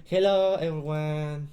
Hello everyone!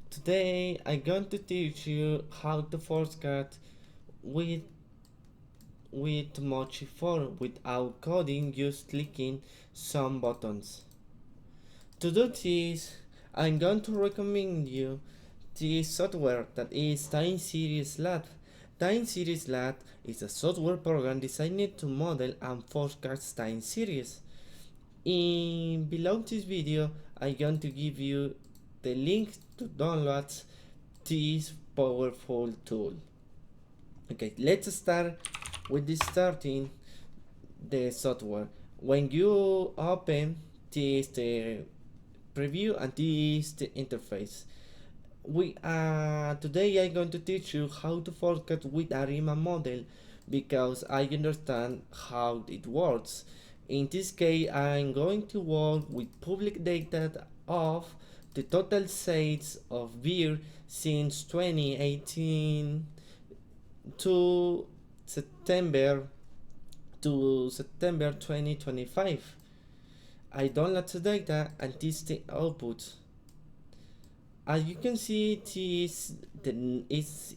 Today I'm going to teach you how to forecast with much effort without coding, just clicking some buttons. To do this, I'm going to recommend you this software that is Time Series Lab. Time Series Lab is a software program designed to model and forecast time series. In below this video, I'm going to give you the link to download this powerful tool. Okay, let's start with the starting the software. When you open this the preview and this the interface, we today I'm going to teach you how to forecast with a Riemann model because I understand how it works. In this case, I'm going to work with public data of the total sales of beer since 2018 to September September 2025. I download the data and this the output. As you can see, it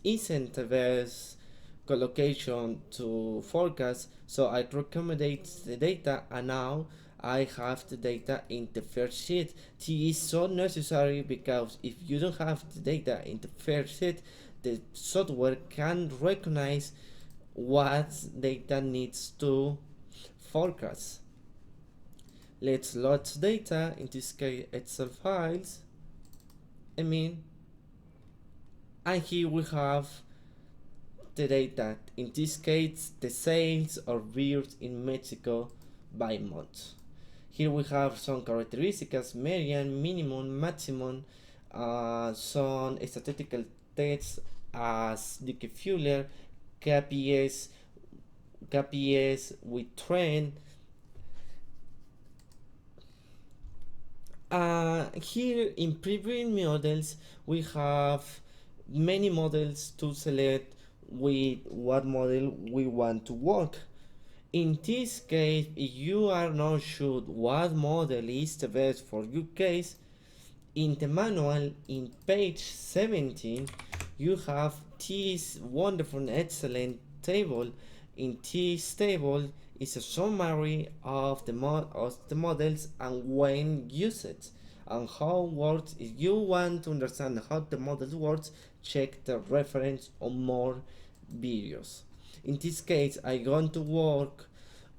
isn't the best collocation to forecast, so I recommend the data, and now I have the data in the first sheet. This is so necessary because if you don't have the data in the first sheet, the software can recognize what data needs to forecast. Let's load data, in this case Excel files. I mean, and here we have the data, in this case the sales of beers in Mexico by month. Here we have some characteristics: median, minimum, maximum, some statistical tests as Dick Fuller, KPS, KPS with trend. Here in previewing models, we have many models to select with what model we want to work. In this case, if you are not sure what model is the best for your case, in the manual in page 17, you have this wonderful, excellent table. In this table is a summary of the models and when used and how it works. If you want to understand how the model works, check the reference on more videos. In this case, I'm going to work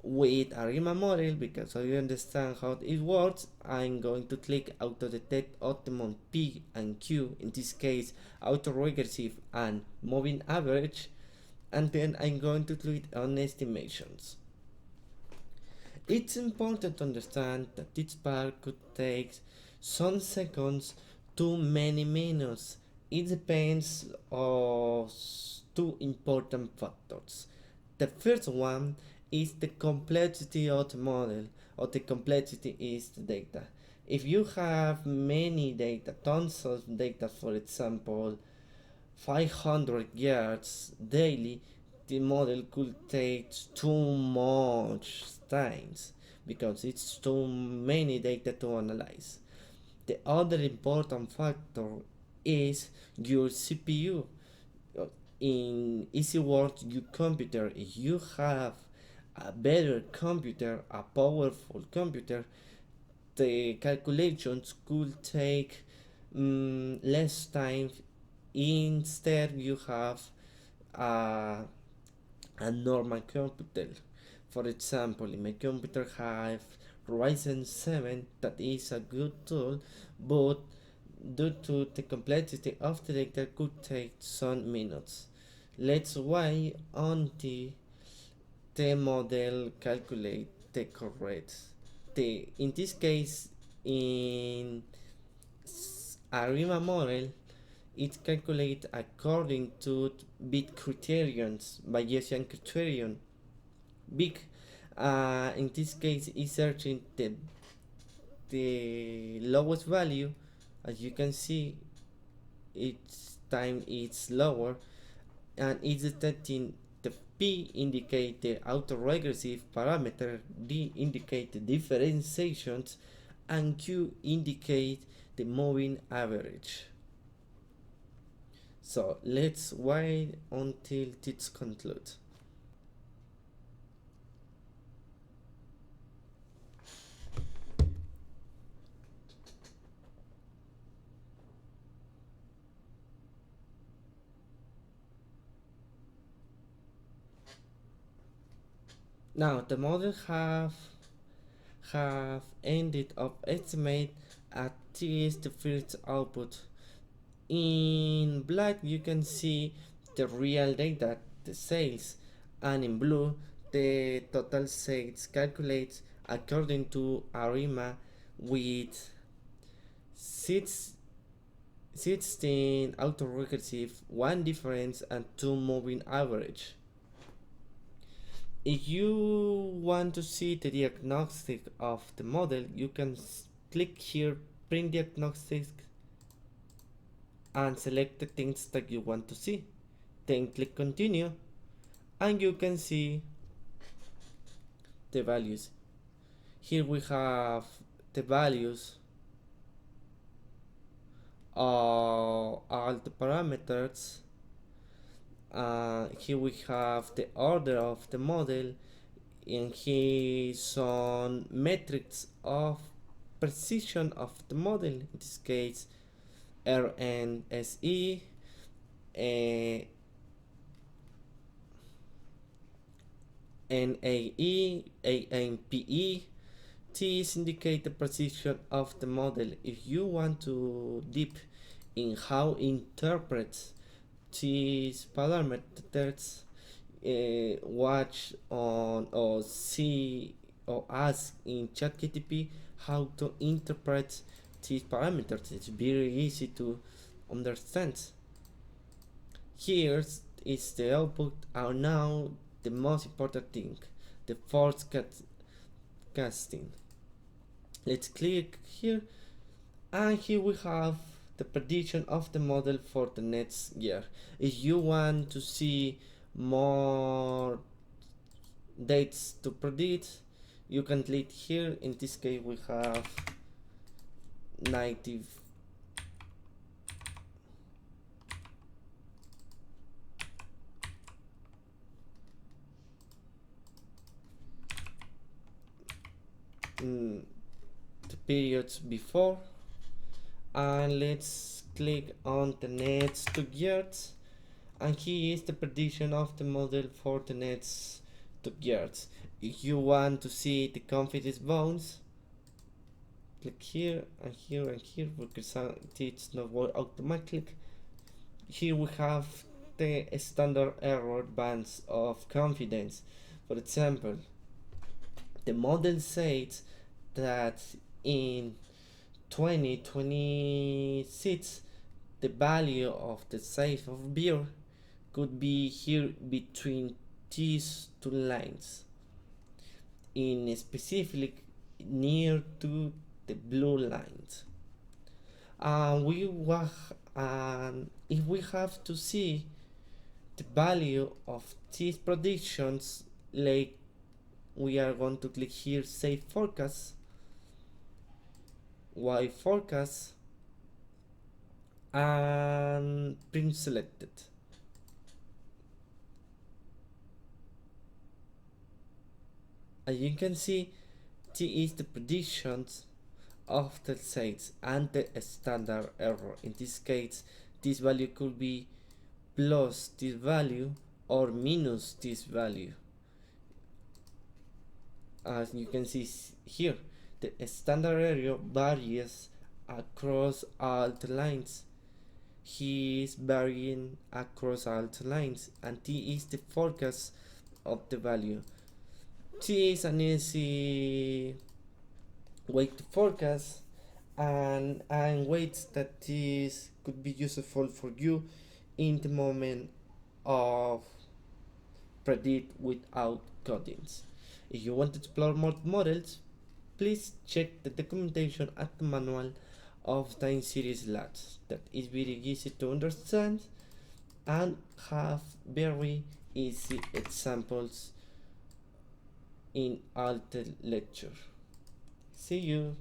with a Riemann model because I understand how it works. I'm going to click auto detect optimum P and Q, in this case auto regressive and moving average, and then I'm going to click on estimations. It's important to understand that this part could take some seconds to many minutes. It depends on two important factors. The first one is the complexity of the model, or the complexity is the data. If you have many data, tons of data, for example 500 yards daily, the model could take too much times because it's too many data to analyze. The other important factor is your CPU. In easy words, your computer. If you have a better computer, a powerful computer, the calculations could take less time. Instead, you have a, a normal computer. For example, in my computer have Ryzen 7, that is a good tool, but due to the complexity of the data could take some minutes. Let's wait until the model calculate the correct. In this case, in ARIMA model, it calculates according to bit criterions, Bayesian criterion. Big, in this case, is searching the lowest value. As you can see, each time it's lower, and it's detecting the P indicate the autoregressive parameter, D indicate the differentiations, and Q indicate the moving average. So let's wait until it concludes. Now the model have ended up estimate at T is the first output. In black you can see the real data, the sales, and in blue the total sales calculated according to ARIMA with 16 autorecursive, 1 difference, and 2 moving average. If you want to see the diagnostic of the model, you can click here, print diagnostic, and select the things that you want to see. Then click continue, and you can see the values. Here we have the values of all the parameters. Here we have the order of the model, and here some metrics of precision of the model. In this case, RNSE, NAE, ANPE. These indicate the precision of the model. If you want to deep in how interpret these parameters, watch on or see or ask in ChatGPT how to interpret these parameters. It's very easy to understand. Here is the output, and now the most important thing, the forecasting. Let's click here, and here we have the prediction of the model for the next year. If you want to see more dates to predict, you can click here. In this case we have 90 the periods before, and let's click on the next 2 years, and here is the prediction of the model for the next 2 years. If you want to see the confidence bounds, click here and here and here, because it's not work automatically. Here we have the standard error bands of confidence. For example, the model says that in 2026 the value of the size of beer could be here between these two lines, in specific near to the blue lines. If we have to see the value of these predictions, like we are going to click here save forecast, Y forecast, and print selected. As you can see, this is the predictions of the sales and the standard error. In this case, this value could be plus this value or minus this value. As you can see here, the standard error varies across all the lines. He is varying across all the lines, and T is the forecast of the value. T is an easy way to forecast, and ways that this could be useful for you in the moment of predict without codings. If you want to explore more models, please check the documentation at the manual of Time Series Labs. That is very easy to understand and have very easy examples in all the lecture. See you.